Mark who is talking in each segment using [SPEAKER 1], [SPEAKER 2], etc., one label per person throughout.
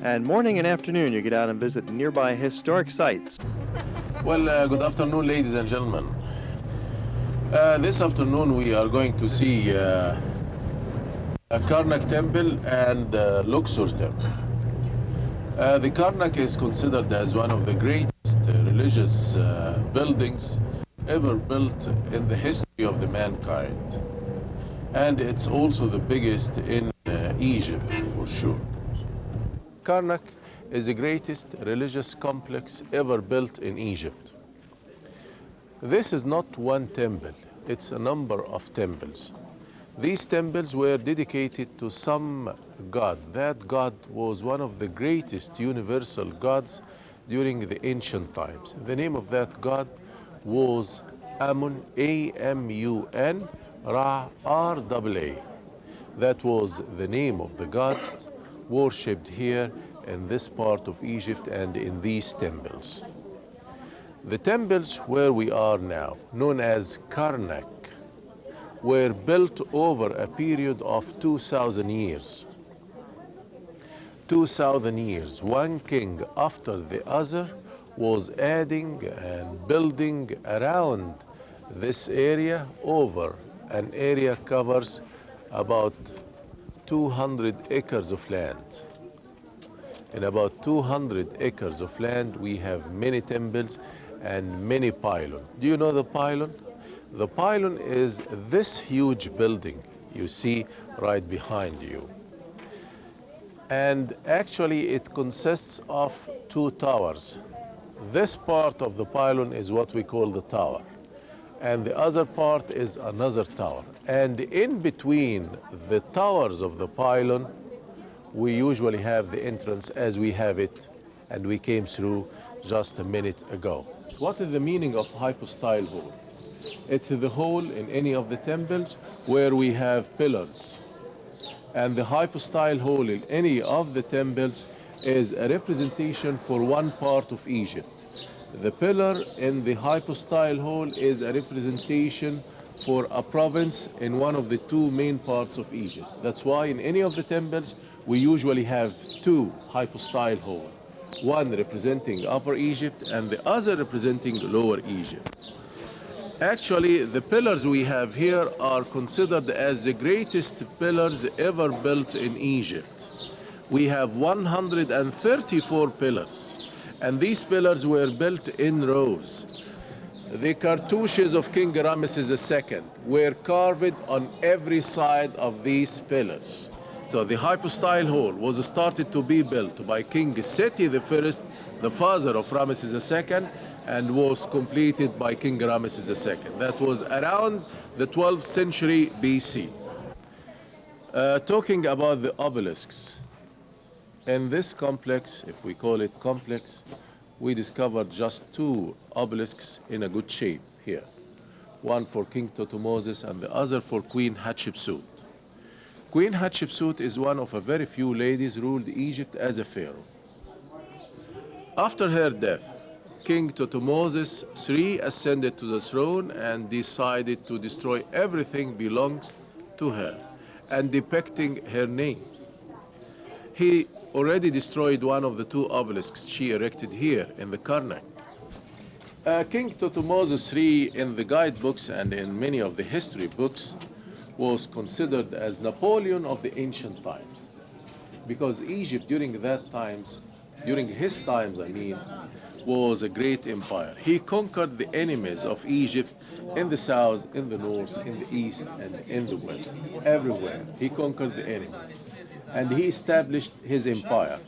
[SPEAKER 1] And morning and afternoon, you get out and visit nearby historic sites.
[SPEAKER 2] Well, good afternoon, ladies and gentlemen. This afternoon we are going to see a Karnak temple and Luxor temple. The Karnak is considered as one of the greatest religious buildings ever built in the history of the mankind. And it's also the biggest in Egypt, for sure. Karnak is the greatest religious complex ever built in Egypt. This is not one temple, it's a number of temples. These temples were dedicated to some god. That god was one of the greatest universal gods during the ancient times. The name of that god was Amun, A-M-U-N, Ra, R-A-A. That was the name of the god worshipped here in this part of Egypt and in these temples. The temples where we are now, known as Karnak, were built over a period of 2,000 years. 2,000 years, one king after the other was adding and building around this area over an area covers about 200 acres of land. In about 200 acres of land, we have many temples and many pylons. Do you know the pylon? The pylon is this huge building you see right behind you. And actually it consists of two towers. This part of the pylon is what we call the tower. And the other part is another tower. And in between the towers of the pylon, we usually have the entrance as we have it, and we came through just a minute ago. What is the meaning of hypostyle hall? It's the hall in any of the temples where we have pillars. And the hypostyle hall in any of the temples is a representation for one part of Egypt. The pillar in the hypostyle hall is a representation for a province in one of the two main parts of Egypt. That's why in any of the temples, we usually have two hypostyle halls, one representing Upper Egypt and the other representing Lower Egypt. Actually, the pillars we have here are considered as the greatest pillars ever built in Egypt. We have 134 pillars, and these pillars were built in rows. The cartouches of King Ramesses II were carved on every side of these pillars. So the hypostyle hall was started to be built by King Seti I, the father of Ramesses II, and was completed by King Ramesses II. That was around the 12th century BC. Talking about the obelisks, in this complex, if we call it complex, we discovered just two obelisks in a good shape here. One for King Thutmose and the other for Queen Hatshepsut. Queen Hatshepsut is one of a very few ladies ruled Egypt as a pharaoh. After her death, King Thutmose III ascended to the throne and decided to destroy everything belongs to her and depicting her names. He already destroyed one of the two obelisks she erected here in the Karnak. King Thutmose III in the guidebooks and in many of the history books was considered as Napoleon of the ancient times, because Egypt during his times, was a great empire. He conquered the enemies of Egypt in the south, in the north, in the east, and in the west. Everywhere he conquered the enemies, and he established his empire.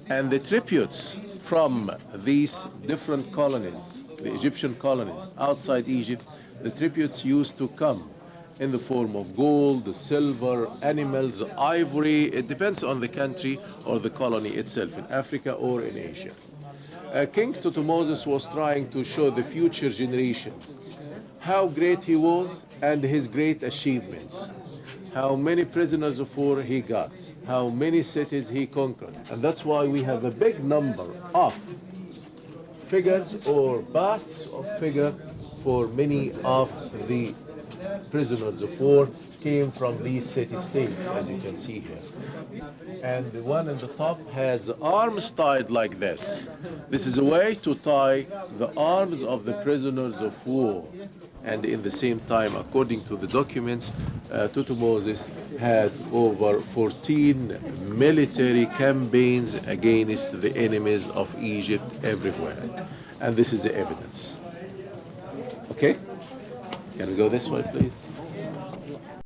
[SPEAKER 2] And the tributes from these different colonies, the Egyptian colonies outside Egypt, the tributes used to come in the form of gold, silver, animals, ivory. It depends on the country or the colony itself, in Africa or in Asia. King Thutmose was trying to show the future generation how great he was and his great achievements, how many prisoners of war he got, how many cities he conquered. And that's why we have a big number of figures or busts of figures for many of the prisoners of war came from these city-states, as you can see here. And the one in the top has the arms tied like this. This is a way to tie the arms of the prisoners of war. And in the same time, according to the documents, Tutmosis had over 14 military campaigns against the enemies of Egypt everywhere. And this is the evidence. Okay? Can we go this way, please?